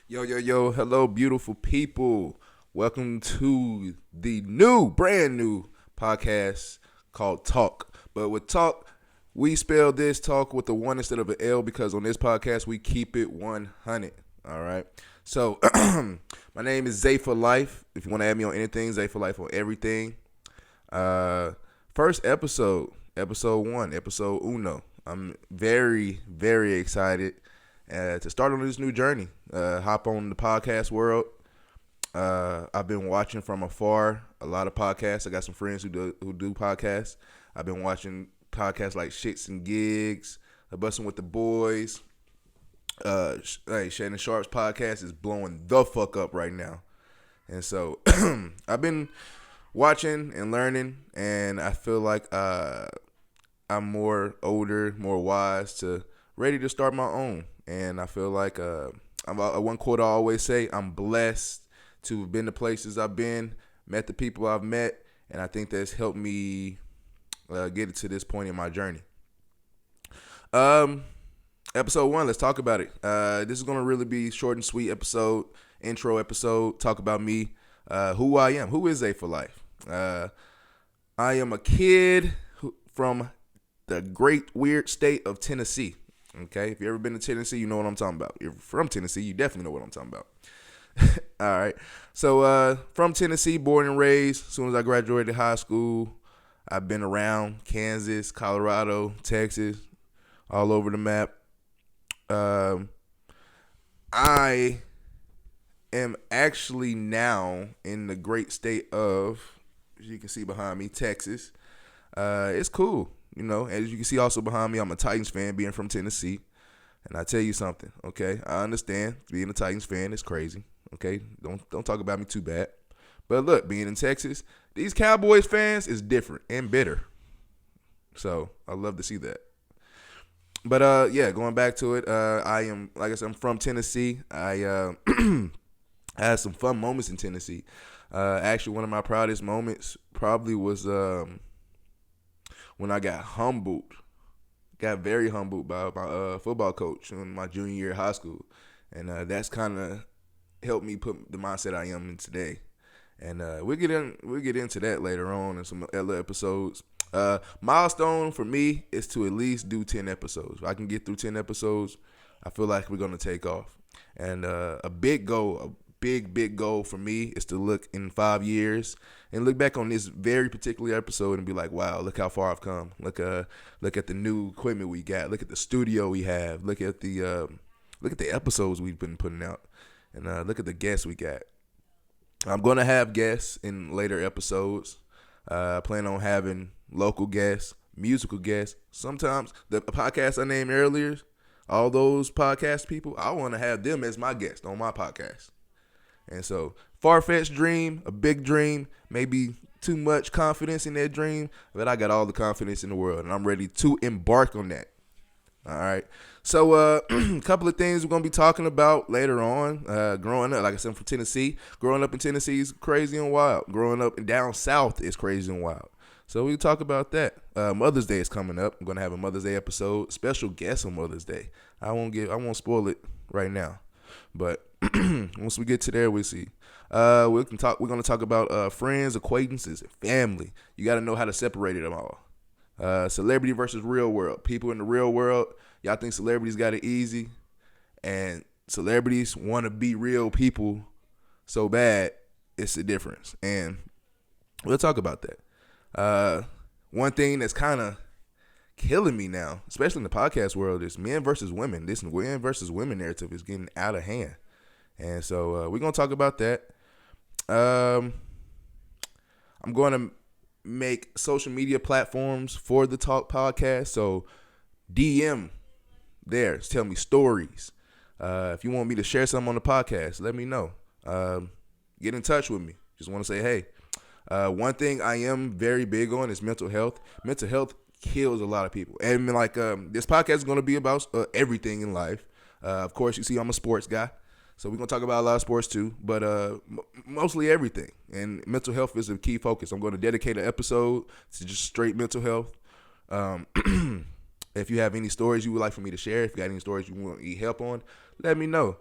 Yo, hello, beautiful people. Welcome to the brand new podcast called Talk. But with Talk, we spell this talk with a 1 instead of an L because on this podcast, we keep it 100. All right. So, my name is Zay for Life. If you want to add me on anything, Zay for Life on everything. First episode 1, episode uno. I'm very, very excited to start on this new journey. Hop on the podcast world. I've been watching from afar a lot of podcasts. I got some friends who do podcasts. I've been watching podcasts like Shits and Gigs, Busting with the Boys. Shannon Sharp's podcast is blowing the fuck up right now. And so I've been watching and learning, and I feel like I'm more older, more wise, ready to start my own. And I feel like one quote I always say, I'm blessed to have been the places I've been, met the people I've met, and I think that's helped me get to this point in my journey. Episode 1, let's talk about it. This is going to really be short and sweet intro episode, talk about me, who I am. Who is Zay for Life? I am a kid from the great weird state of Tennessee. Okay, if you ever been to Tennessee, you know what I'm talking about. If you're from Tennessee, you definitely know what I'm talking about. All right. So from Tennessee, born and raised. As soon as I graduated high school, I've been around Kansas, Colorado, Texas, all over the map. I am actually now in the great state of, as you can see behind me, Texas. It's cool. You know, as you can see also behind me, I'm a Titans fan being from Tennessee. And I tell you something, okay? I understand being a Titans fan is crazy, okay? Don't talk about me too bad. But look, being in Texas, these Cowboys fans is different and bitter. So I love to see that. But going back to it, I am, like I said, I'm from Tennessee. I had some fun moments in Tennessee. Actually, one of my proudest moments probably was when I got very humbled by my football coach in my junior year of high school. And that's kind of helped me put the mindset I am in today. And we'll get into that later on in some other episodes. Milestone for me is to at least do 10 episodes. If I can get through 10 episodes, I feel like we're going to take off. And a big goal for me is to look in 5 years and look back on this very particular episode and be like, wow, look how far I've come. Look at the new equipment we got. Look at the studio we have. Look at the episodes we've been putting out, and look at the guests we got. I'm gonna have guests in later episodes. I plan on having local guests, musical guests. Sometimes the podcast I named earlier, all those podcast people, I want to have them as my guests on my podcast. And so, far-fetched dream, a big dream, maybe too much confidence in that dream, but I got all the confidence in the world, and I'm ready to embark on that. All right. So, a couple of things we're going to be talking about later on. Growing up, like I said, I'm from Tennessee. Growing up in Tennessee is crazy and wild. Growing up down south is crazy and wild. So, we'll talk about that. Mother's Day is coming up. I'm going to have a Mother's Day episode. Special guest on Mother's Day. I won't spoil it right now. But once we get to there, we'll see. We're going to talk about friends, acquaintances, and family. You got to know how to separate them all. Celebrity versus real world. People in the real world, y'all think celebrities got it easy, and celebrities want to be real people so bad. It's the difference, and we'll talk about that. One thing that's kind of killing me now, especially in the podcast world, is men versus women. This men versus women narrative is getting out of hand. And so we're going to talk about that. I'm going to make social media platforms for the Ta1k Podcast. So DM there. Tell me stories. If you want me to share something on the podcast, let me know. Get in touch with me. Just want to say, hey. One thing I am very big on is mental health. Mental health kills a lot of people. And this podcast is going to be about everything in life. Of course, you see I'm a sports guy. So we're going to talk about a lot of sports too, but mostly everything. And mental health is a key focus. I'm going to dedicate an episode to just straight mental health. If you have any stories you would like for me to share, if you got any stories you want any help on, let me know.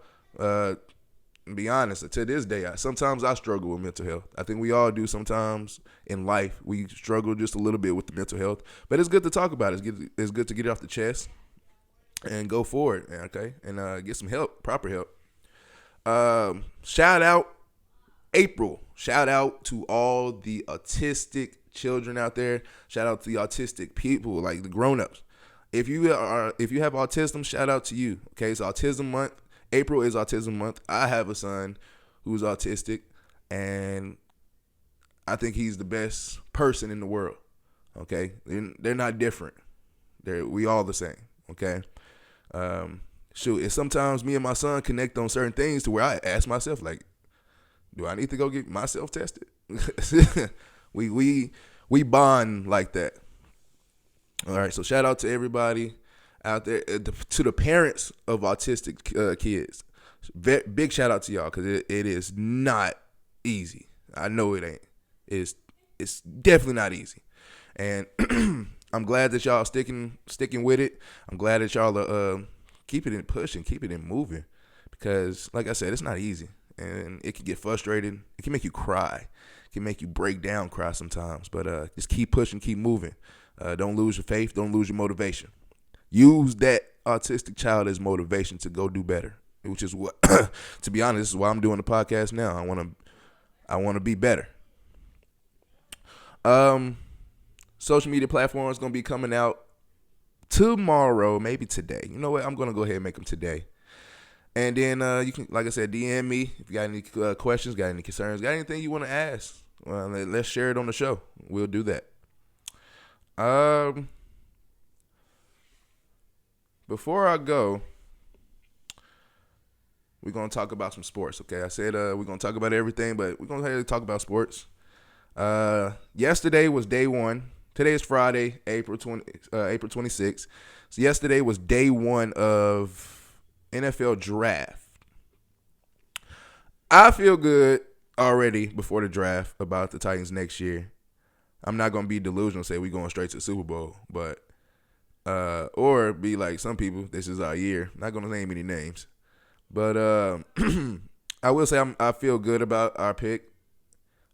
be honest, to this day, sometimes I struggle with mental health. I think we all do sometimes in life. We struggle just a little bit with the mental health. But it's good to talk about it. It's good to get it off the chest and go forward, okay? And get some help, proper help. Shout out April. Shout out to all the autistic children out there. Shout out to the autistic people, like the grown-ups. If you have autism, shout out to you. Okay, it's Autism Month. April is Autism Month. I have a son who's autistic, and I think he's the best person in the world. Okay, they're not different. We all the same. Okay, and sometimes me and my son connect on certain things to where I ask myself, like, do I need to go get myself tested? we bond like that. All right, so shout out to everybody out there, to the parents of autistic kids. Big shout out to y'all, because it is not easy. I know it ain't. It's definitely not easy, and I'm glad that y'all sticking with it. I'm glad that y'all are keep it in pushing, keep it in moving, because like I said, it's not easy, and it can get frustrating. It can make you cry. It can make you break down, cry sometimes. But just keep pushing, keep moving. Don't lose your faith. Don't lose your motivation. Use that autistic child as motivation to go do better, which is what, to be honest, this is why I'm doing the podcast now. I want to be better. Social media platforms going to be coming out tomorrow, maybe today. You know what? I'm going to go ahead and make them today. And then you can, like I said, DM me if you got any questions, got any concerns, got anything you want to ask. Well, let's share it on the show. We'll do that. Before I go, we're going to talk about some sports, okay? I said we're going to talk about everything, but we're going to talk about sports. Yesterday was day one. Today is Friday, April 26th. So yesterday was day one of NFL draft. I feel good already before the draft about the Titans next year. I'm not going to be delusional and say we're going straight to the Super Bowl, but or be like some people, this is our year. Not going to name any names. But I will say I feel good about our pick.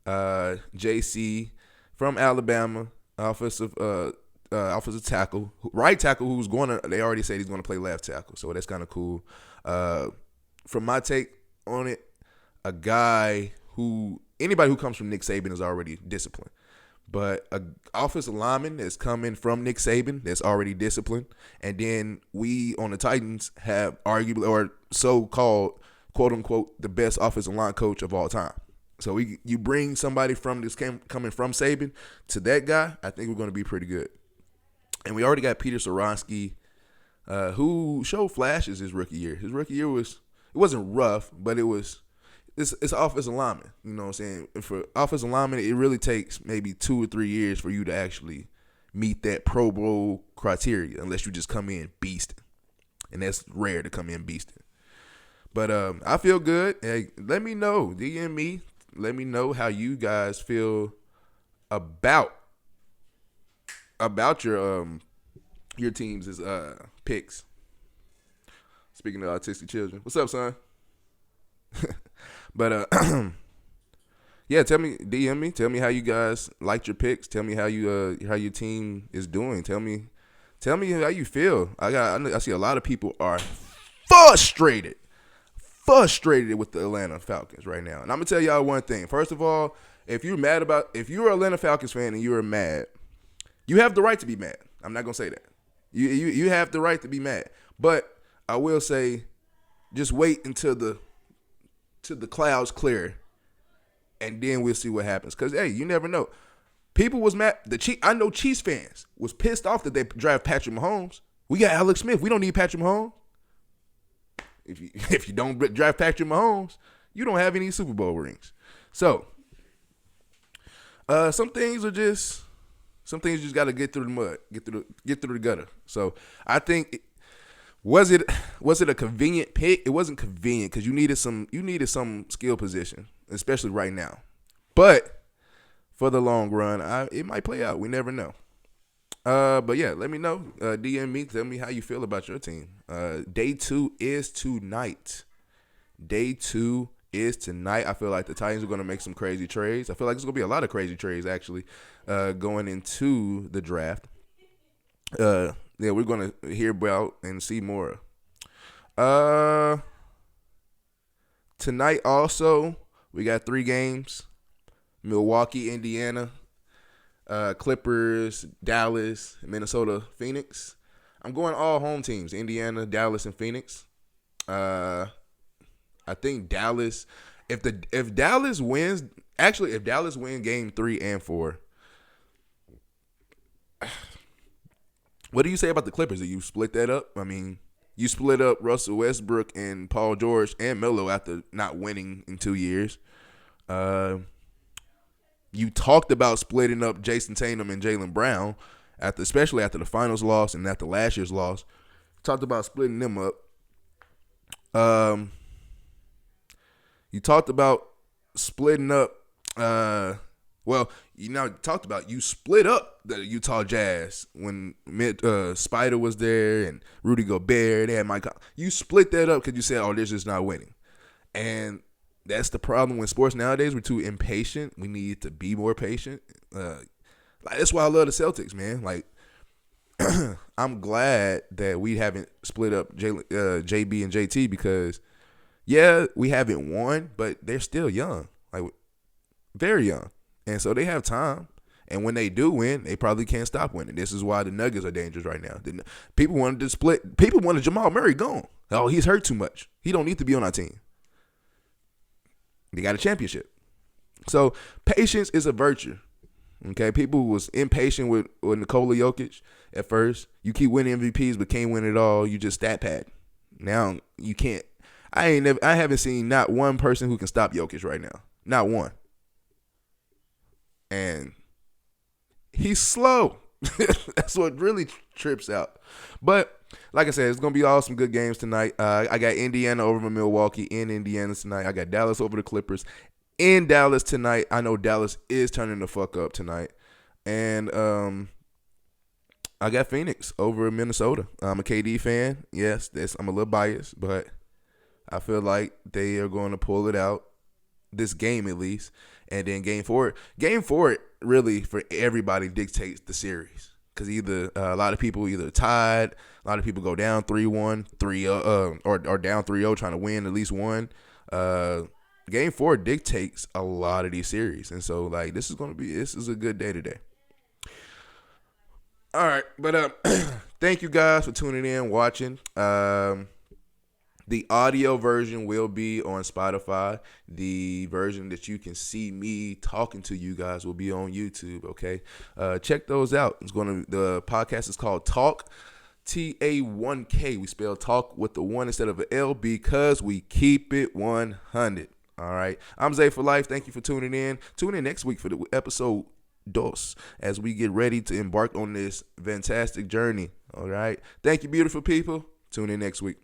JC from Alabama, offensive tackle, right tackle, who's they already said he's going to play left tackle, so that's kind of cool. From my take on it, a guy anybody who comes from Nick Saban is already disciplined. But an offensive lineman that's coming from Nick Saban that's already disciplined. And then we on the Titans have arguably, or so-called, quote-unquote, the best offensive line coach of all time. So you bring somebody from this coming from Saban to that guy, I think we're going to be pretty good. And we already got Peter Skoronsky, who showed flashes his rookie year. His rookie year it wasn't rough, but it's offensive lineman. You know what I'm saying? For offensive lineman, it really takes maybe 2 or 3 years for you to actually meet that Pro Bowl criteria, unless you just come in beasting. And that's rare to come in beasting. But I feel good. Hey, let me know. DM me. Let me know how you guys feel about your team's picks. Speaking of autistic children. What's up, son? But yeah, DM me. Tell me how you guys liked your picks. Tell me how your team is doing. Tell me how you feel. I see a lot of people are frustrated with the Atlanta Falcons right now. And I'm gonna tell y'all one thing. First of all, if you're an Atlanta Falcons fan and you're mad, you have the right to be mad. I'm not gonna say that. You have the right to be mad. But I will say, just wait until the clouds clear, and then we'll see what happens. Because, hey, you never know. People was mad. I know Chiefs fans was pissed off that they draft Patrick Mahomes. We got Alex Smith. We don't need Patrick Mahomes. If you don't draft Patrick Mahomes, you don't have any Super Bowl rings. So, some things just got to get through the mud, get through the gutter. So, I think was it a convenient pick? It wasn't convenient because you needed some skill position, especially right now. But for the long run, it might play out. We never know. But yeah, let me know. DM me. Tell me how you feel about your team. Day 2 is tonight. Day 2 is tonight. I feel like the Titans are going to make some crazy trades. I feel like there's going to be a lot of crazy trades, actually, going into the draft. Yeah, we're going to hear about and see more. Tonight also, we got 3 games. Milwaukee, Indiana, Clippers, Dallas, Minnesota, Phoenix. I'm going all home teams, Indiana, Dallas, and Phoenix. I think Dallas, if Dallas wins game 3 and 4, what do you say about the Clippers? Do you split that up? I mean, you split up Russell Westbrook and Paul George and Melo after not winning in 2 years. You talked about splitting up Jason Tatum and Jaylen Brown, especially after the finals loss and after last year's loss. Talked about splitting them up. You talked about splitting up. Talked about you split up the Utah Jazz when Spider was there and Rudy Gobert. They had Mike. You split that up because you said, "Oh, this is not winning," and that's the problem with sports nowadays. We're too impatient. We need to be more patient. That's why I love the Celtics, man. Like, I'm glad that we haven't split up JB and JT because, yeah, we haven't won, but they're still young, like very young, and so they have time. And when they do win, they probably can't stop winning. This is why the Nuggets are dangerous right now. People wanted to split. People wanted Jamal Murray gone. Oh, he's hurt too much. He don't need to be on our team. They got a championship. So patience is a virtue. Okay, people was impatient with Nikola Jokic at first. You keep winning MVPs but can't win it all. You just stat pad. Now you can't. I haven't seen not one person who can stop Jokic right now. Not one. And he's slow. That's what really trips out. But like I said, it's going to be all some good games tonight. I got Indiana over Milwaukee in Indiana tonight. I got Dallas over the Clippers in Dallas tonight. I know Dallas is turning the fuck up tonight. And I got Phoenix over Minnesota. I'm a KD fan. Yes, I'm a little biased, but I feel like they are going to pull it out this game at least. And then game four really for everybody dictates the series. Because either a lot of people either tied, a lot of people go down 3-1, 3-0, or down 3-0 trying to win at least one. Game 4 dictates a lot of these series. And so, like, this is a good day today. All right, but thank you guys for tuning in, watching. The audio version will be on Spotify. The version that you can see me talking to you guys will be on YouTube, okay? Check those out. The podcast is called Ta1k, Ta1k. We spell talk with the 1 instead of an L because we keep it 100. All right. I'm Zay for Life. Thank you for tuning in. Tune in next week for the episode 2 as we get ready to embark on this fantastic journey. All right. Thank you, beautiful people. Tune in next week.